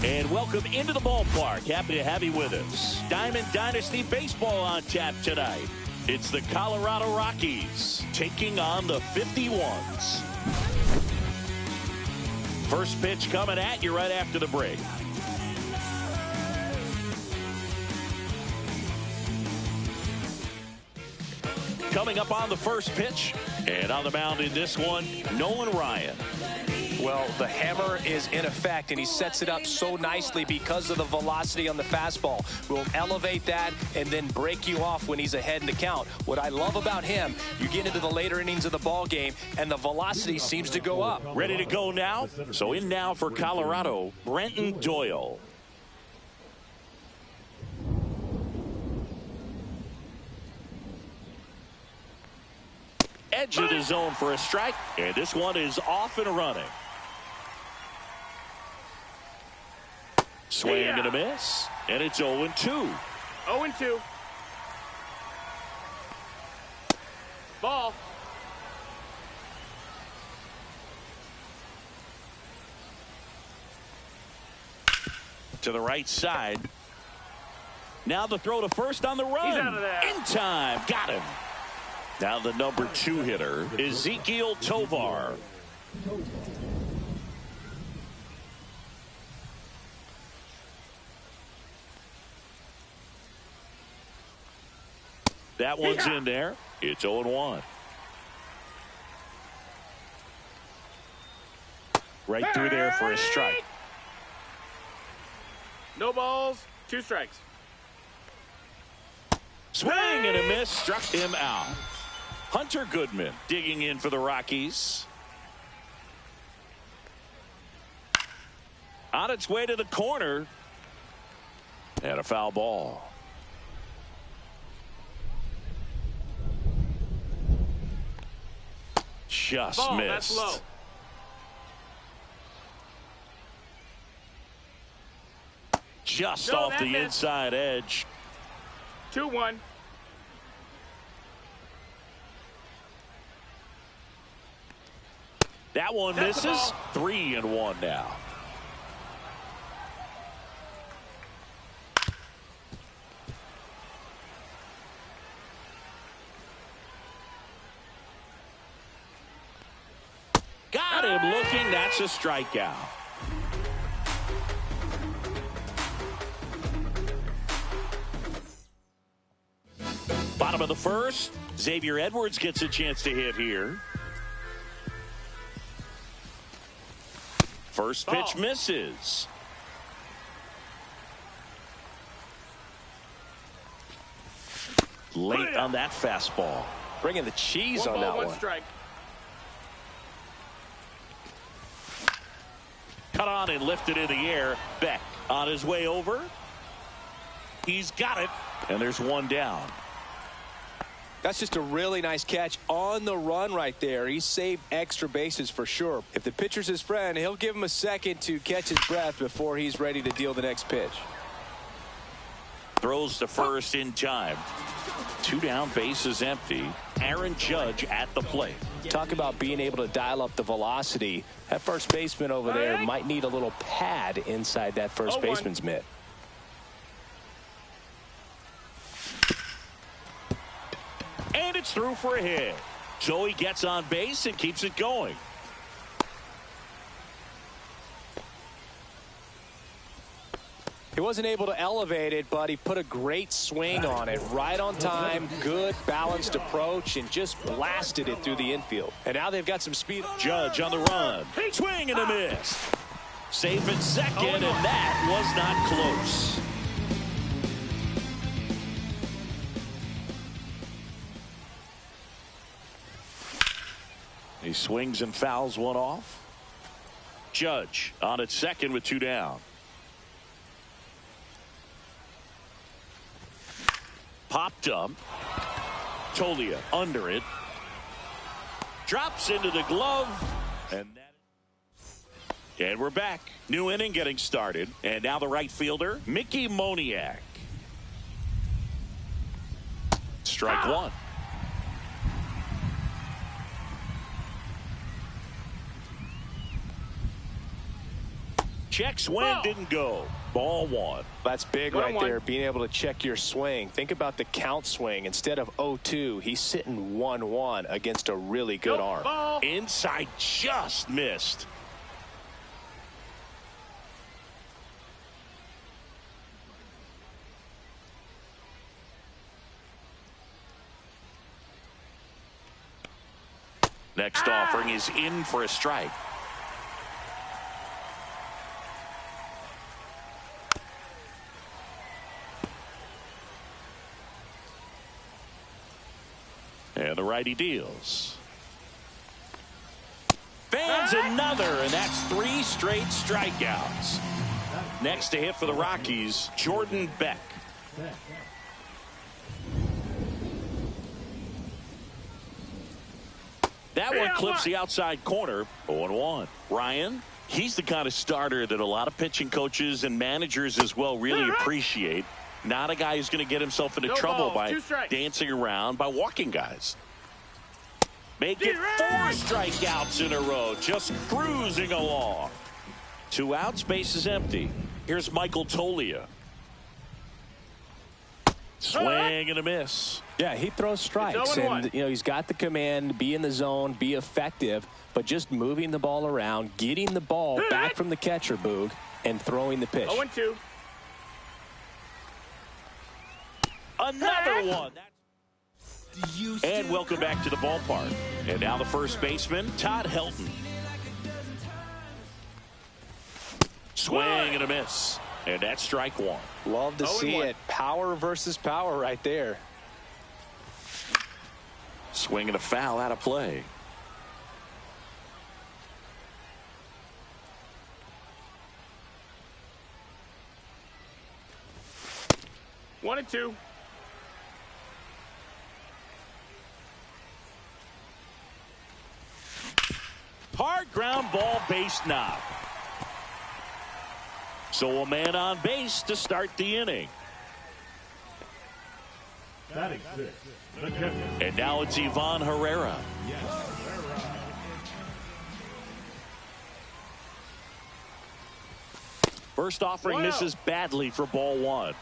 And welcome into the ballpark. Happy to have you with us. Diamond Dynasty Baseball on tap tonight. It's the Colorado Rockies taking on the 51s. First pitch coming at you right after the break. Coming up on the first pitch, and on the mound in this one, Nolan Ryan. Well, the hammer is in effect, and he sets it up so nicely because of the velocity on the fastball. Will elevate that and then break you off when he's ahead in the count. What I love about him, you get into the later innings of the ball game, and the velocity seems to go up. Ready to go now? So in now for Colorado, Brenton Doyle. Edge of the zone for a strike, and this one is off and running. Swing and a miss, and it's 0-2. 0-2. Ball. To the right side. Now the throw to first on the run. He's out of there. In time. Got him. Now the number 2 hitter, Ezequiel Tovar. That one's in there. It's 0-1. Right through there for a strike. No balls, 2 strikes. Swing and a miss, struck him out. Hunter Goodman digging in for the Rockies. On its way to the corner. And a foul ball. Just Ball, missed. that's low. Just No, off that the missed. inside edge. 2-1. That one That's the misses. ball. 3-1 now. Got him looking. That's a strikeout. Bottom of the first. Xavier Edwards gets a chance to hit here. First pitch misses. Late on that fastball. Bringing the cheese 1 on ball, that 1 one. strike. Cut on and lifted in the air. Beck on his way over. He's got it. And there's one down. That's just a really nice catch on the run right there. He saved extra bases for sure. If the pitcher's his friend, he'll give him a second to catch his breath before he's ready to deal the next pitch. Throws to first in time. 2 down, bases empty. Aaron Judge at the plate. Talk about being able to dial up the velocity. That first baseman over there might need a little pad inside that first 0-1. baseman's mitt. And it's through for a hit. So he gets on base and keeps it going. He wasn't able to elevate it, but he put a great swing on it. Right on time, good balanced approach, and just blasted it through the infield. And now they've got some speed. Judge on the run. Swing and a miss. Safe at second, and that was not close. He swings and fouls one off. Judge on at second with 2 down. Popped up. Tolia under it. Drops into the glove. And we're back. New inning getting started. And now the right fielder, Mickey Moniak. Strike one. check swing didn't go. Ball 1. That's big right there, being able to check your swing. Think about the count swing. Instead of 0-2, he's sitting 1-1 against a really good arm. Ball. Inside, just missed. Next offering is in for a strike. And the righty deals. Fans another, and that's 3 straight strikeouts. Next to hit for the Rockies, Jordan Beck. That one clips the outside corner. 0-1. Ryan, he's the kind of starter that a lot of pitching coaches and managers as well really appreciate. Not a guy who's going to get himself into trouble by dancing around, by walking guys. Make it 4 strikeouts in a row, just cruising along. 2 outs, base is empty. Here's Michael Toglia. Swing and a miss. Yeah, he throws strikes, and he's got the command, be in the zone, be effective, but just moving the ball around, getting the ball back from the catcher, Boog, and throwing the pitch. 0-2. Another one. And welcome back to the ballpark. And now the first baseman, Todd Helton. Swing and a miss. And that's strike 1. Love to see it. Power versus power right there. Swing and a foul out of play. One and 2. Hard ground ball, base knob. So a man on base to start the inning. And now it's Ivan Herrera. First offering misses badly for ball 1.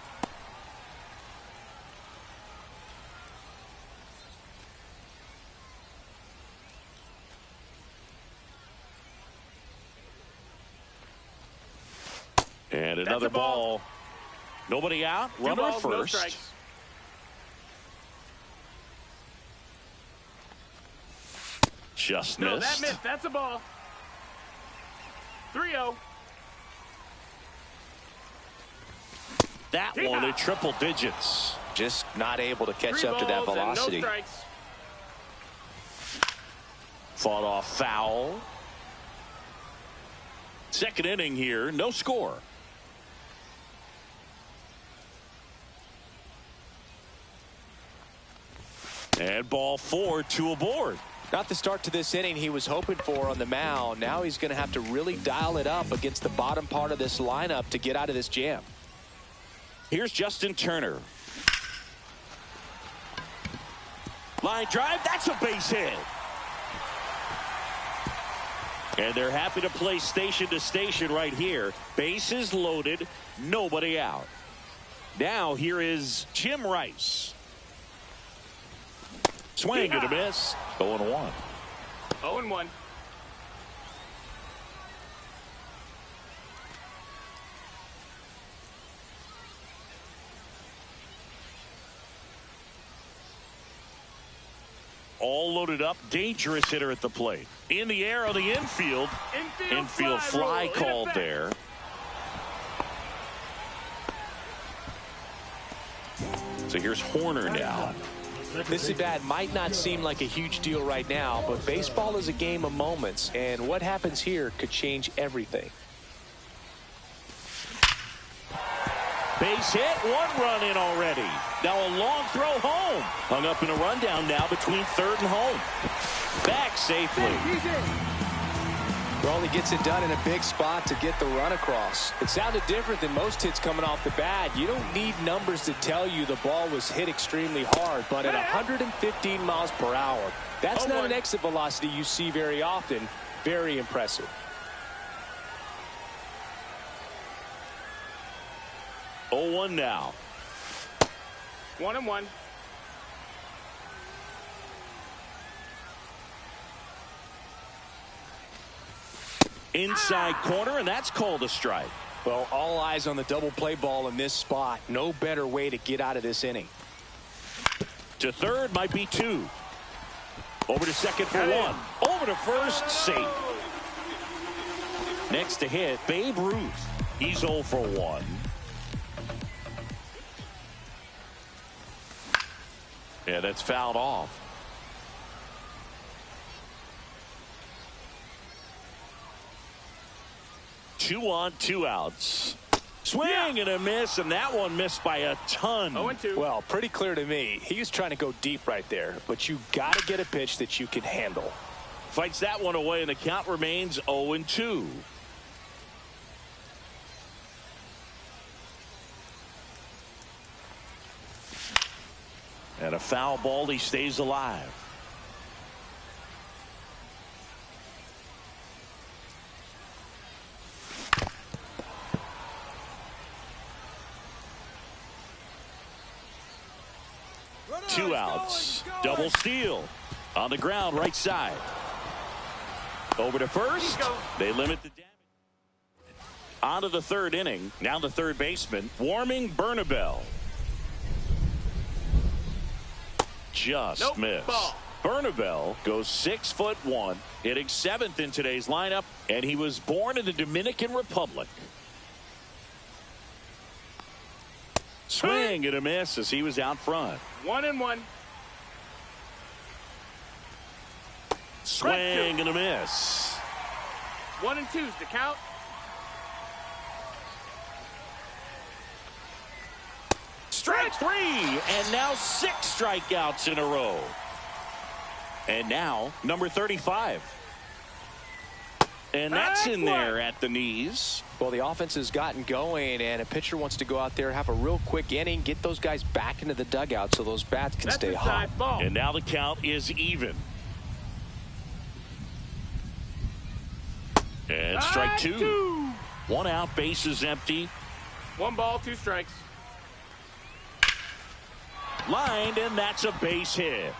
And another ball. Nobody out. Runner at first. No Just no, missed. That missed. That's a ball. 3-0. That one at triple digits. Just not able to catch up to that velocity. No strikes. Fought off foul. Second inning here. No score. And ball 4, 2 aboard. Not the start to this inning he was hoping for on the mound. Now he's going to have to really dial it up against the bottom part of this lineup to get out of this jam. Here's Justin Turner. Line drive. That's a base hit. And they're happy to play station to station right here. Bases loaded. Nobody out. Now here is Jim Rice. Swing and a miss. 0-1. 0-1. All loaded up. Dangerous hitter at the plate. In the air on the infield. Infield fly called there. So here's Horner now. This at bat might not seem like a huge deal right now, but baseball is a game of moments, and what happens here could change everything. Base hit, 1 run in already. Now a long throw home. Hung up in a rundown now between third and home. Back safely. Well, he gets it done in a big spot to get the run across. It sounded different than most hits coming off the bat. You don't need numbers to tell you the ball was hit extremely hard, but at 115 miles per hour, that's not an exit velocity you see very often. Very impressive. 0-1 now. 1-1. Inside corner, and that's called a strike. Well, all eyes on the double play ball in this spot. No better way to get out of this inning. To third might be 2. Over to second for 1. Over to first, safe. Next to hit, Babe Ruth. He's 0 for 1. Yeah, that's fouled off. Two on, 2 outs. Swing and a miss, and that one missed by a ton. 0-2. Well, pretty clear to me. He was trying to go deep right there, but you got to get a pitch that you can handle. Fights that one away, and the count remains 0-2. And a foul ball, he stays alive. Two outs. Double steal. On the ground, right side. Over to first. They limit the damage. On to the third inning. Now the third baseman, Warming Bernabel. Just missed. Bernabel goes 6'1", hitting 7th in today's lineup, and he was born in the Dominican Republic. Swing and a miss as he was out front. 1-1. Swing and a miss. 1-2's the count. Strike 3, and now 6 strikeouts in a row. And now number 35. And that's in there at the knees. Well, the offense has gotten going, and a pitcher wants to go out there, have a real quick inning, get those guys back into the dugout so those bats can stay hot. And now the count is even. And strike 2. 1 out, bases empty. 1 ball, 2 strikes. Lined, and that's a base hit.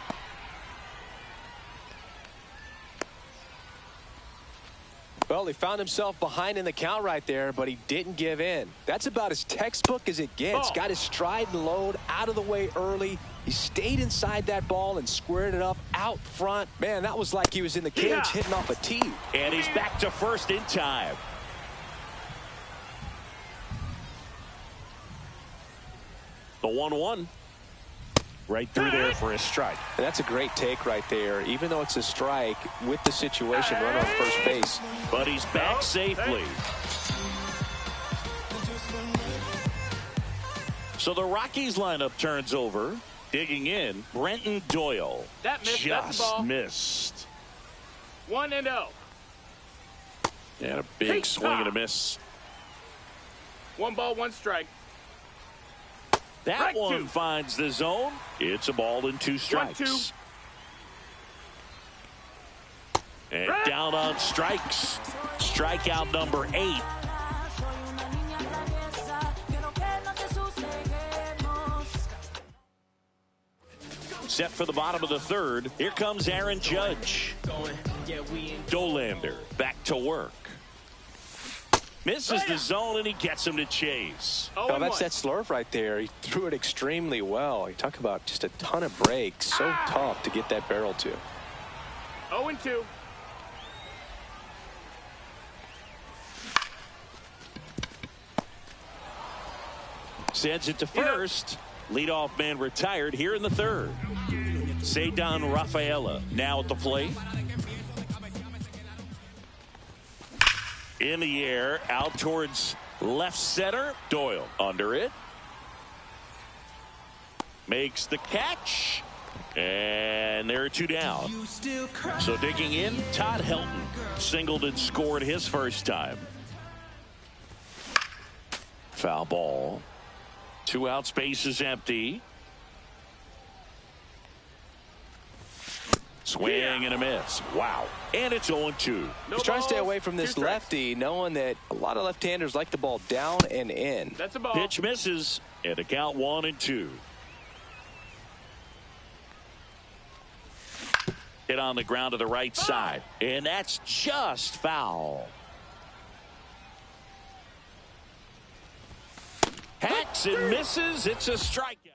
Well, he found himself behind in the count right there, but he didn't give in. That's about as textbook as it gets. Got his stride and load out of the way early. He stayed inside that ball and squared it up out front. Man, that was like he was in the cage hitting off a tee. And he's back to first in time. The 1-1. Right through there for a strike. And that's a great take right there. Even though it's a strike with the situation, run on first base. But he's back safely. So the Rockies lineup turns over. Digging in, Brenton Doyle. That missed. That's the ball. Missed. 1-0. And a big swing and a miss. 1 ball, 1 strike. That Strike one 2. finds the zone. It's a ball and 2 strikes. 1-2. And down on strikes. Strikeout number 8. Set for the bottom of the third. Here comes Aaron Judge. Dolander back to work. Misses the zone, and he gets him to chase. Oh, that's that slurve right there. He threw it extremely well. You talk about just a ton of breaks. So tough to get that barrel to. 0-2. Sends it to first. Leadoff man retired here in the third. Ceddanne Rafaela now at the plate. In the air, out towards left center. Doyle under it. Makes the catch. And there are 2 down. So digging in, Todd Helton singled and scored his first time. Foul ball. 2 outs, base is empty. Swing and a miss. Wow. And it's 0-2. He's trying to stay away from this lefty, knowing that a lot of left-handers like the ball down and in. That's a ball. Pitch misses. And a count 1-2. Hit on the ground to the right side. And that's just foul. Hacks and misses. It's a strikeout.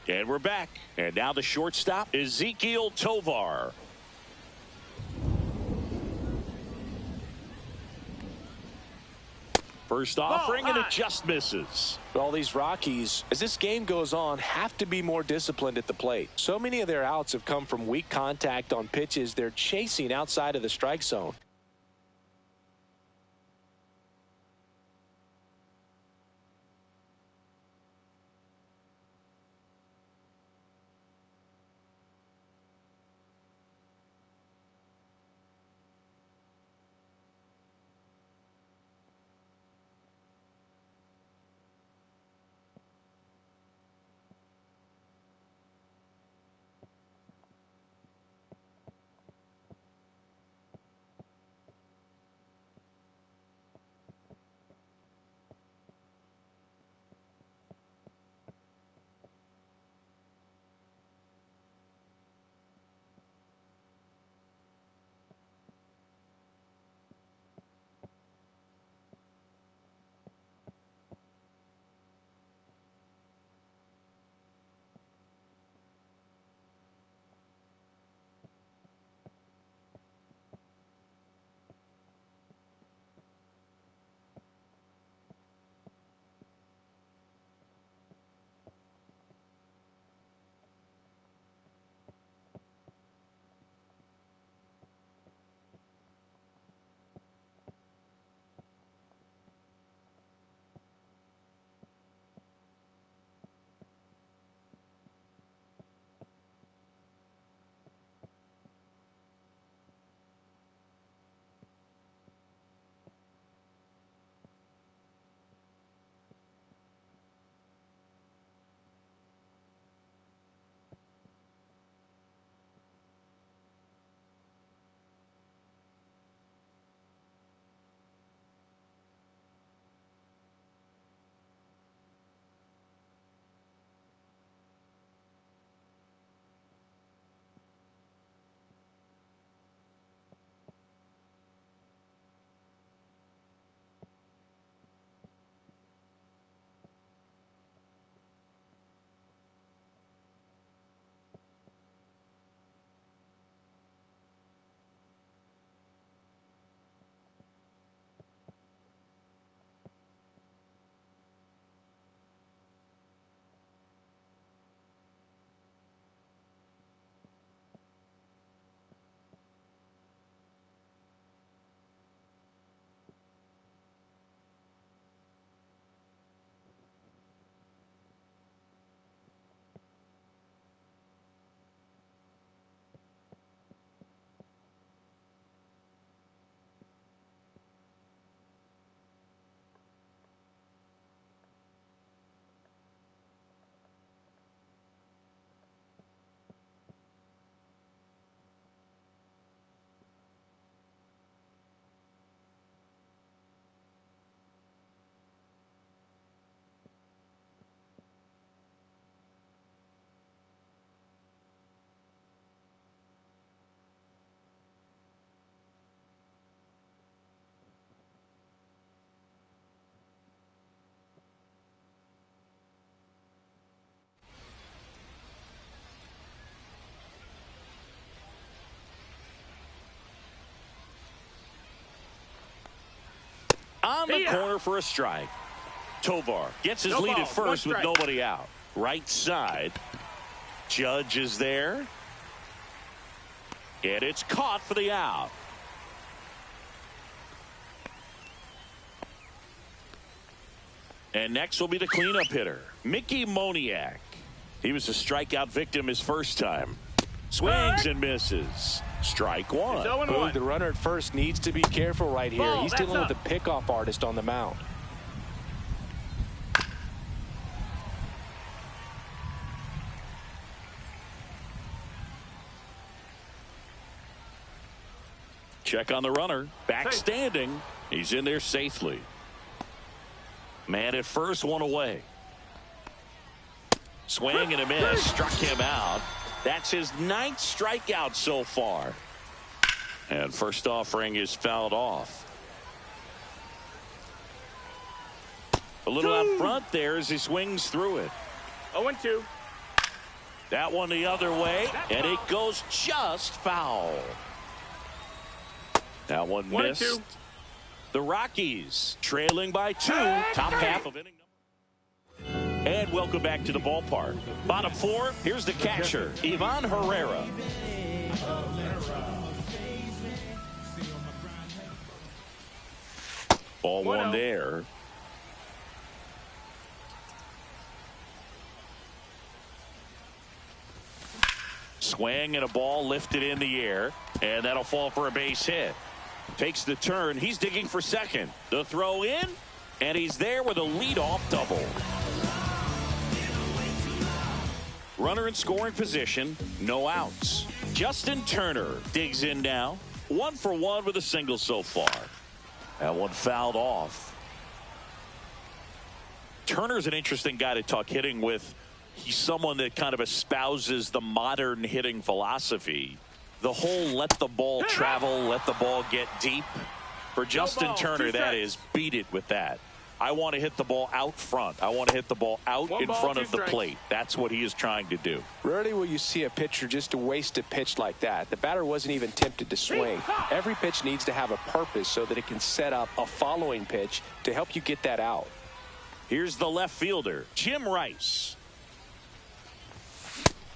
And we're back. And now the shortstop, Ezequiel Tovar. First offering, and it just misses. All these Rockies, as this game goes on, have to be more disciplined at the plate. So many of their outs have come from weak contact on pitches they're chasing outside of the strike zone. On the corner for a strike. Tovar gets his lead at first with nobody out. Right side. Judge is there. And it's caught for the out. And next will be the cleanup hitter, Mickey Moniak. He was a strikeout victim his first time. Swings and misses. Strike one. Boog, the runner at first needs to be careful right here. He's dealing with a pickoff artist on the mound. Check on the runner. Back standing. He's in there safely. Man at first, one away. Swing and a miss. Struck him out. That's his 9th strikeout so far. And first offering is fouled off. A little out front there as he swings through it. 0-2. That one the other way, and it goes just foul. That one missed. 1-2. The Rockies trailing by 2, top half of inning number. And welcome back to the ballpark. Bottom 4, here's the catcher, Ivan Herrera. Ball 1 there. Swing and a ball lifted in the air, and that'll fall for a base hit. Takes the turn. He's digging for second. The throw in, and he's there with a leadoff double. Runner in scoring position, no outs. Justin Turner digs in now. 1 for 1 with a single so far. That one fouled off. Turner's an interesting guy to talk hitting with. He's someone that kind of espouses the modern hitting philosophy. The whole let the ball travel, let the ball get deep. For Justin Turner, that is beat it with that. I want to hit the ball out front. I want to hit the ball out in front of the plate. That's what he is trying to do. Rarely will you see a pitcher just to waste a pitch like that. The batter wasn't even tempted to swing. Every pitch needs to have a purpose so that it can set up a following pitch to help you get that out. Here's the left fielder, Jim Rice.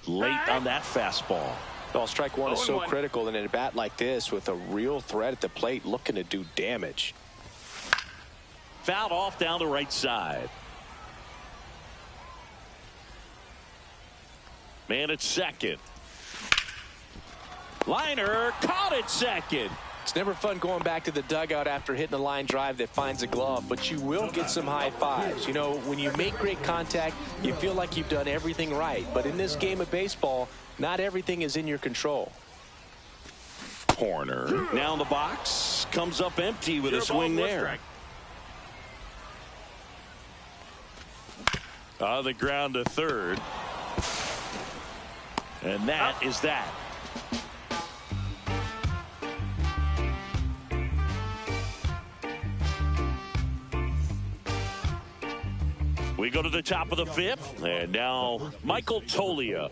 Late on that fastball. Well, strike one is so critical in a bat like this with a real threat at the plate looking to do damage. Fouled off down the right side. Man at second. Liner caught at second. It's never fun going back to the dugout after hitting a line drive that finds a glove, but you will get some high fives. You know, when you make great contact, you feel like you've done everything right. But in this game of baseball, not everything is in your control. Corner. Now in the box. Comes up empty with a swing there. On the ground to third. And that is that. We go to the top of the 5th, and now Michael Toglia.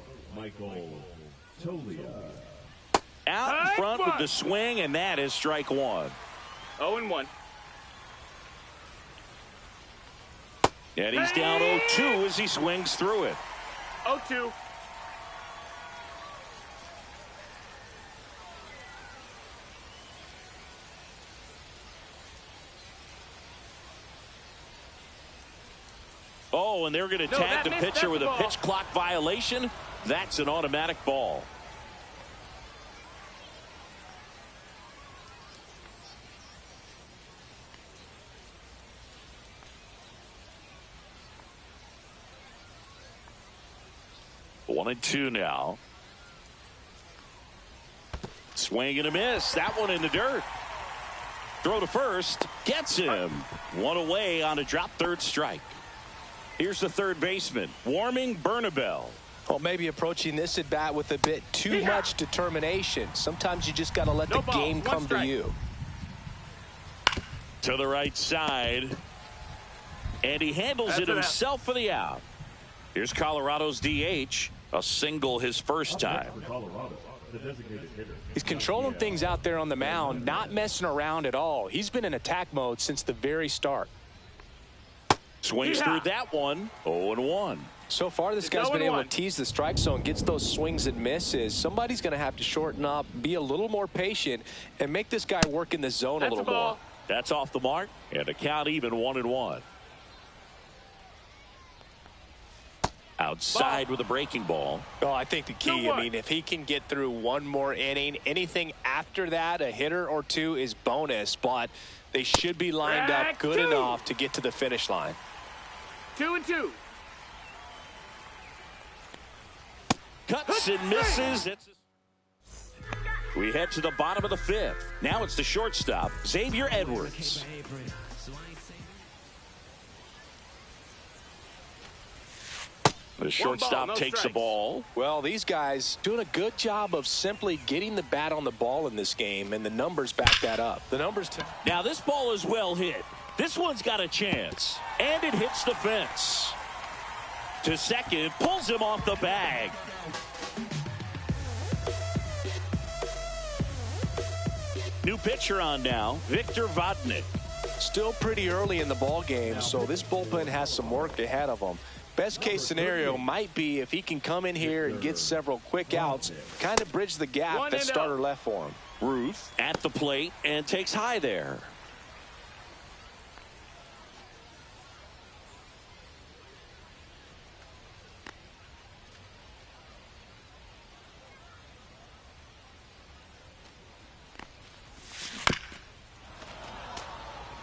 Out in front with the swing, and that is strike 1. 0-1. And he's down 0-2 as he swings through it. 0-2. Oh, and they're going to tag the pitcher with a pitch clock violation. That's an automatic ball. One and two now. Swing and a miss. That one in the dirt. Throw to first. Gets him. One away on a drop third strike. Here's the third baseman, Warming Bernabel. Well, maybe approaching this at bat with a bit too much determination. Sometimes you just got to let the game come to you. To the right side. And he handles it himself for the out. Here's Colorado's DH. A single his first time. He's controlling things out there on the mound, not messing around at all. He's been in attack mode since the very start. Swings through that one. 0-1. So far, this guy's been able to tease the strike zone, gets those swings and misses. Somebody's going to have to shorten up, be a little more patient, and make this guy work in the zone a little more. That's off the mark, and the count even 1-1. Outside with a breaking ball. Oh, I think the key, I mean, if he can get through one more inning, anything after that, a hitter or two is bonus, but they should be lined up good enough to get to the finish line. 2-2. Cuts and misses. We head to the bottom of the fifth. Now it's the shortstop, Xavier Edwards. The shortstop takes the ball. Well, these guys doing a good job of simply getting the bat on the ball in this game, and the numbers back that up. The numbers. Now this ball is well hit. This one's got a chance, and it hits the fence. To second, pulls him off the bag. New pitcher on now, Victor Vodnik. Still pretty early in the ball game, so this bullpen has some work ahead of them. Best case scenario might be if he can come in here and get several quick outs, kind of bridge the gap that starter left for him. Ruth at the plate and takes high there.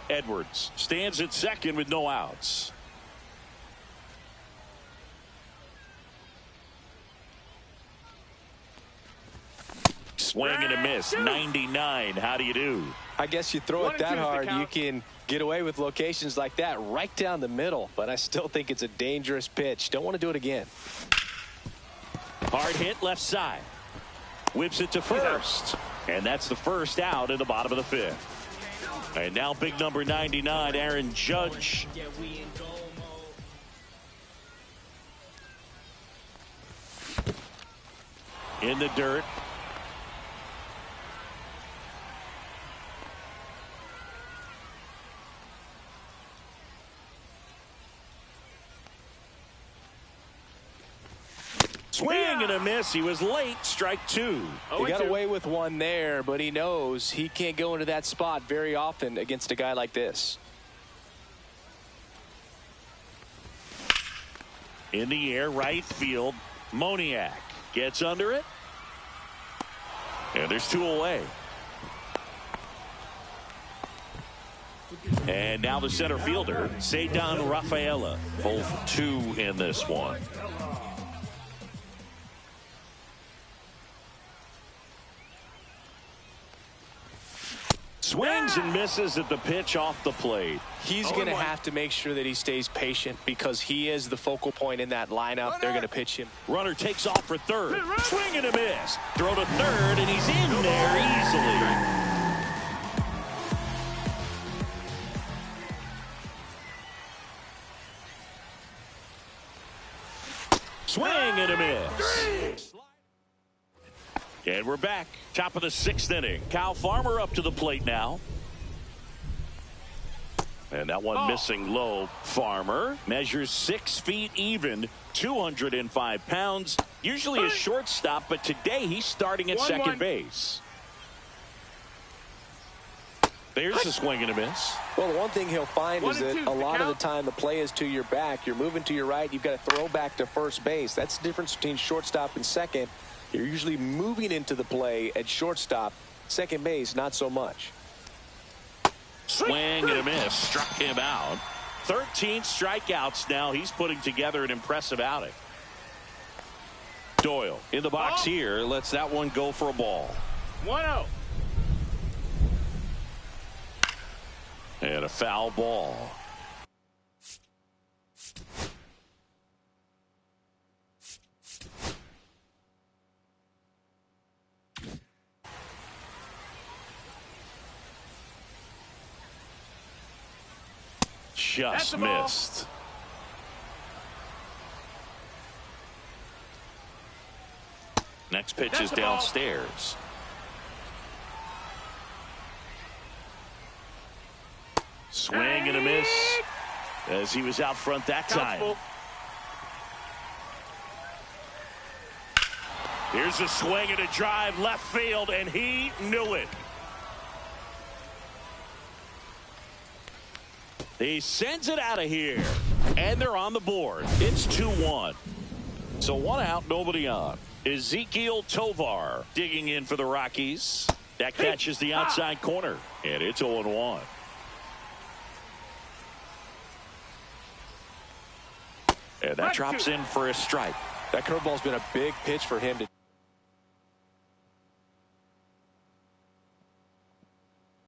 Edwards stands at second with no outs. Swing and a miss. 99. How do you do? I guess you throw it that hard, you can get away with locations like that right down the middle. But I still think it's a dangerous pitch. Don't want to do it again. Hard hit left side. Whips it to first. And that's the first out in the bottom of the fifth. And now big number 99, Aaron Judge. In the dirt. Swing and a miss. He was late. Strike two. He got away with one there, but he knows he can't go into that spot very often against a guy like this. In the air, right field. Moniak gets under it. And there's two away. And now the center fielder, Ceddanne Rafaela. Both two in this one. Swings and misses at the pitch off the plate. He's going to have to make sure that he stays patient because he is the focal point in that lineup. They're going to pitch him. Runner takes off for third. Swing and a miss. Throw to third, and he's in there easily. Swing and a miss. And we're back. Top of the sixth inning. Kyle Farmer up to the plate now. And that one missing low. Farmer measures 6 feet even, 205 pounds. Usually a shortstop, but today he's starting at second base. There's a swing and a miss. Well, the one thing he'll find is that a lot of the time the play is to your back. You're moving to your right. You've got to throw back to first base. That's the difference between shortstop and second. You're usually moving into the play at shortstop. Second base, not so much. Swing and a miss. Struck him out. 13 strikeouts now. He's putting together an impressive outing. Doyle in the box here. Lets that one go for a ball. 1-0. And a foul ball. Just missed. Next pitch is downstairs. Swing and a miss as he was out front that time. Here's a swing and a drive left field, and he knew it. He sends it out of here, and they're on the board. It's 2-1. So one out, nobody on. Ezequiel Tovar digging in for the Rockies. That catches the outside corner, and it's 0-1. And that drops in for a strike. That curveball's been a big pitch for him to